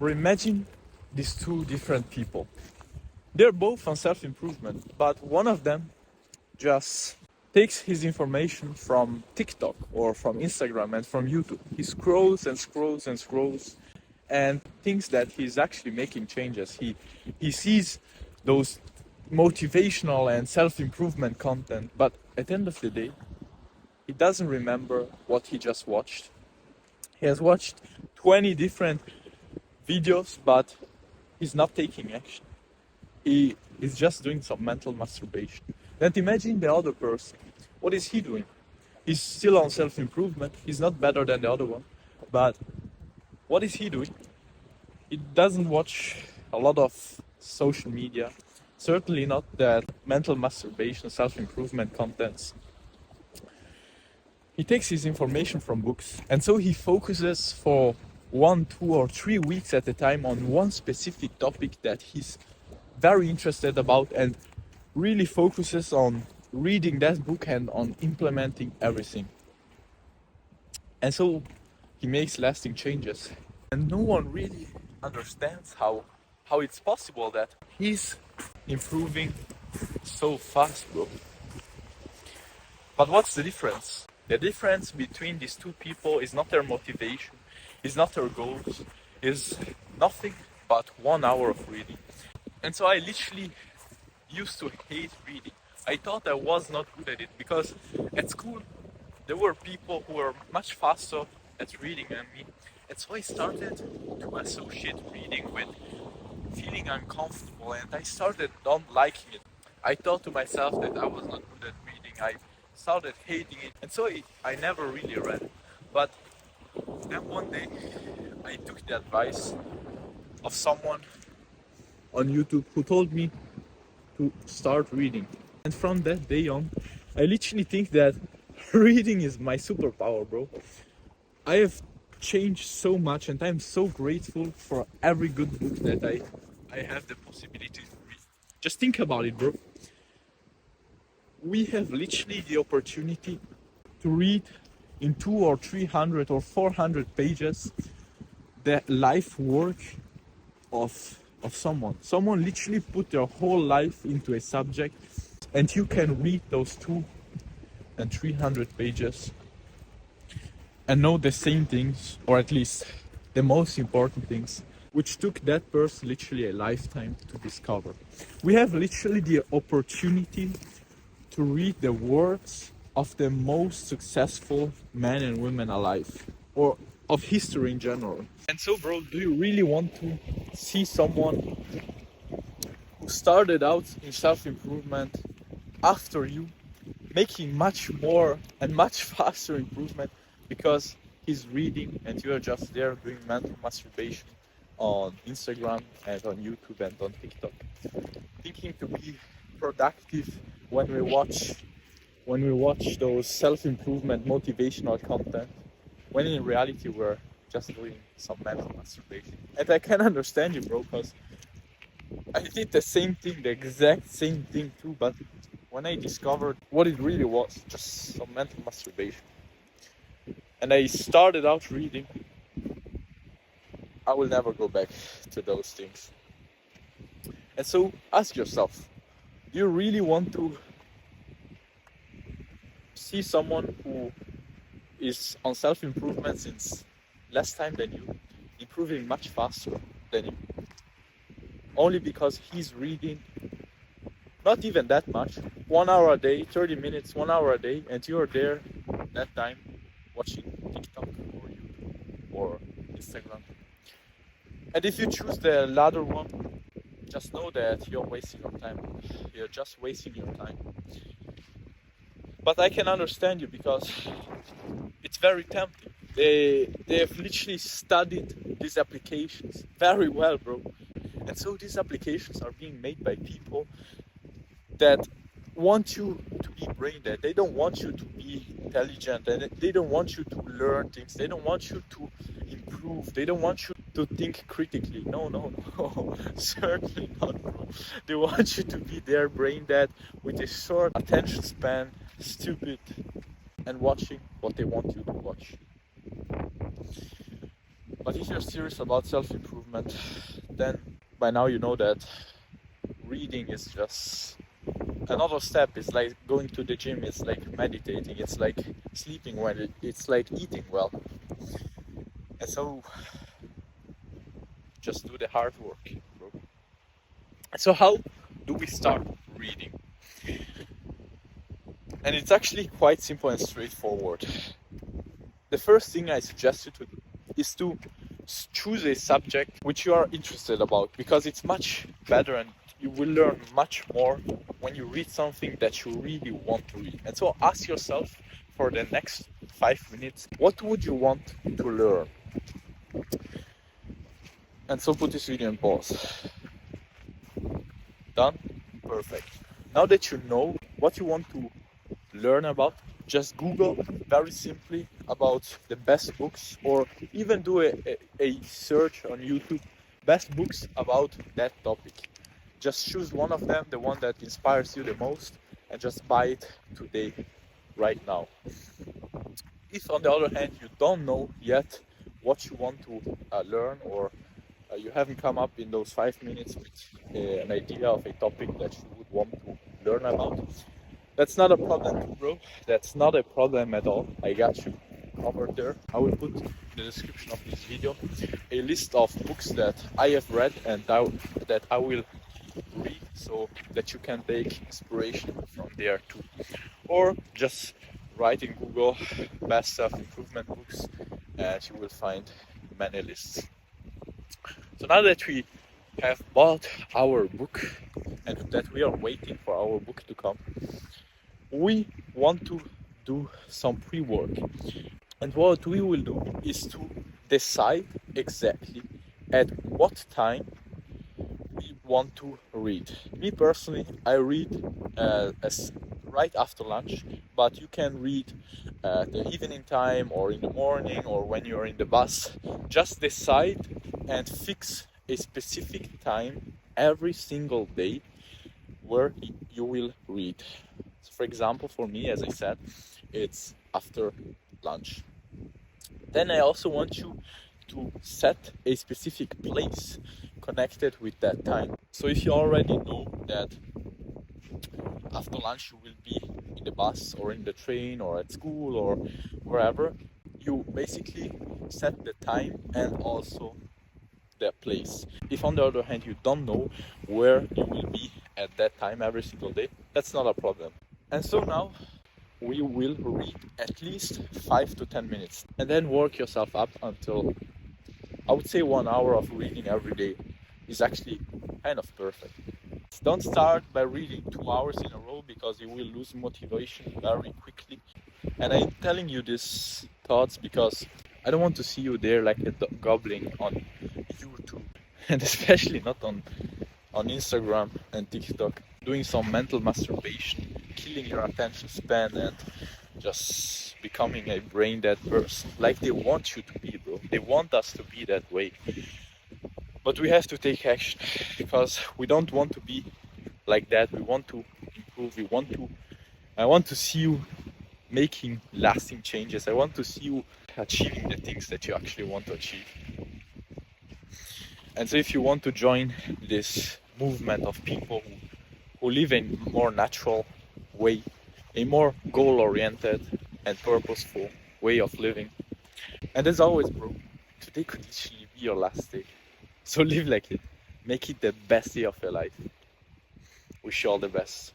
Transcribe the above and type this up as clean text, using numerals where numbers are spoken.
Or imagine these two different people. They're both on self-improvement, but one of them just takes his information from TikTok or from Instagram and from YouTube. He scrolls and scrolls and scrolls and thinks that he's actually making changes. He sees those motivational and self-improvement content, but at the end of the day, he doesn't remember what he just watched. He has watched 20 different videos, but he's not taking action. He is just doing some mental masturbation. Then imagine the other person. What is he doing? He's still on self-improvement. He's not better than the other one. But what is he doing? He doesn't watch a lot of social media. Certainly not that mental masturbation, self-improvement contents. He takes his information from books. And so he focuses for 1, 2, or 3 weeks at a time on one specific topic that he's very interested about and really focuses on reading that book and on implementing everything. And so he makes lasting changes. And no one really understands how it's possible that he's improving so fast, bro. But what's the difference? The difference between these two people is not their motivation, is not their goals, is nothing but 1 hour of reading. And so I literally used to hate reading. I thought I was not good at it because at school there were people who were much faster at reading than me. And so I started to associate reading with feeling uncomfortable and I started not liking it. I thought to myself that I was not good at reading. I started hating it. And so I never really read. But then one day I took the advice of someone on YouTube who told me to start reading. And from that day on, I literally think that reading is my superpower, bro. I have changed so much and I'm so grateful for every good book that I have the possibility to read. Just think about it, bro. We have literally the opportunity to read in 200 or 300 or 400 pages the life work of someone. Someone literally put their whole life into a subject and you can read those 200 and 300 pages and know the same things, or at least the most important things, which took that person literally a lifetime to discover. We have literally the opportunity to read the words of the most successful men and women alive, or of history in general. And so, bro, do you really want to see someone who started out in self-improvement after you, making much more and much faster improvement because he's reading and you are just there doing mental masturbation on Instagram and on YouTube and on TikTok, thinking to be productive when we watch those self-improvement motivational content, when in reality we're just doing some mental masturbation. And I can understand you, bro, because I did the same thing, the exact same thing too, but when I discovered what it really was, just some mental masturbation, and I started out reading, I will never go back to those things. And so ask yourself, do you really want to see someone who is on self-improvement since less time than you, improving much faster than you, only because he's reading not even that much, 1 hour a day, 30 minutes, 1 hour a day, and you're there that time watching TikTok or YouTube or Instagram? And if you choose the latter one, just know that you're wasting your time. You're just wasting your time. But I can understand you because it's very tempting. They have literally studied these applications very well, bro. And so these applications are being made by people that want you to be brain dead. They don't want you to be intelligent, and they don't want you to learn things. They don't want you to improve. They don't want you to think critically. No, certainly not, bro. They want you to be their brain dead with a short attention span, stupid, and watching what they want you to watch. But if you're serious about self-improvement, then by now you know that reading is just another step. It's like going to the gym, it's like meditating, it's like sleeping well, it's like eating well. And so just do the hard work, bro. So how do we start reading? And it's actually quite simple and straightforward. The first thing I suggest you to do is to choose a subject which you are interested about, because it's much better and you will learn much more when you read something that you really want to read. And so ask yourself for the next 5 minutes, what would you want to learn? And so put this video on pause. Done? Perfect. Now that you know what you want to learn about, just Google very simply about the best books, or even do a search on YouTube, best books about that topic. Just choose one of them, the one that inspires you the most, and just buy it today, right now. If on the other hand you don't know yet what you want to learn, or you haven't come up in those 5 minutes with an idea of a topic that you would want to learn about, that's not a problem, bro. That's not a problem at all. I got you covered there. I will put in the description of this video a list of books that I have read and that I will read, so that you can take inspiration from there too. Or just write in Google best self-improvement books and you will find many lists. So now that we have bought our book and that we are waiting for our book to come, we want to do some pre-work. And what we will do is to decide exactly at what time we want to read. Me personally, I read as right after lunch, but you can read the evening time or in the morning or when you're in the bus. Just decide and fix a specific time every single day where you will read. So for example, for me, as I said, it's after lunch. Then I also want you to set a specific place connected with that time. So if you already know that after lunch you will be in the bus or in the train or at school or wherever, you basically set the time and also the place. If on the other hand you don't know where you will be at that time every single day, that's not a problem. And so now we will read at least 5 to 10 minutes and then work yourself up until, I would say, 1 hour of reading every day is actually kind of perfect. Don't start by reading 2 hours in a row, because you will lose motivation very quickly. And I'm telling you these thoughts because I don't want to see you there like a goblin on YouTube, and especially not on Instagram and TikTok, doing some mental masturbation, killing your attention span and just becoming a brain dead person like they want you to be, bro. They want us to be that way. But we have to take action, because we don't want to be like that. We want to improve. I want to see you making lasting changes. I want to see you achieving the things that you actually want to achieve. And so if you want to join this movement of people who live in a more natural way, a more goal-oriented and purposeful way of living, and as always, bro, today could literally be your last day. So live like it. Make it the best day of your life. Wish you all the best.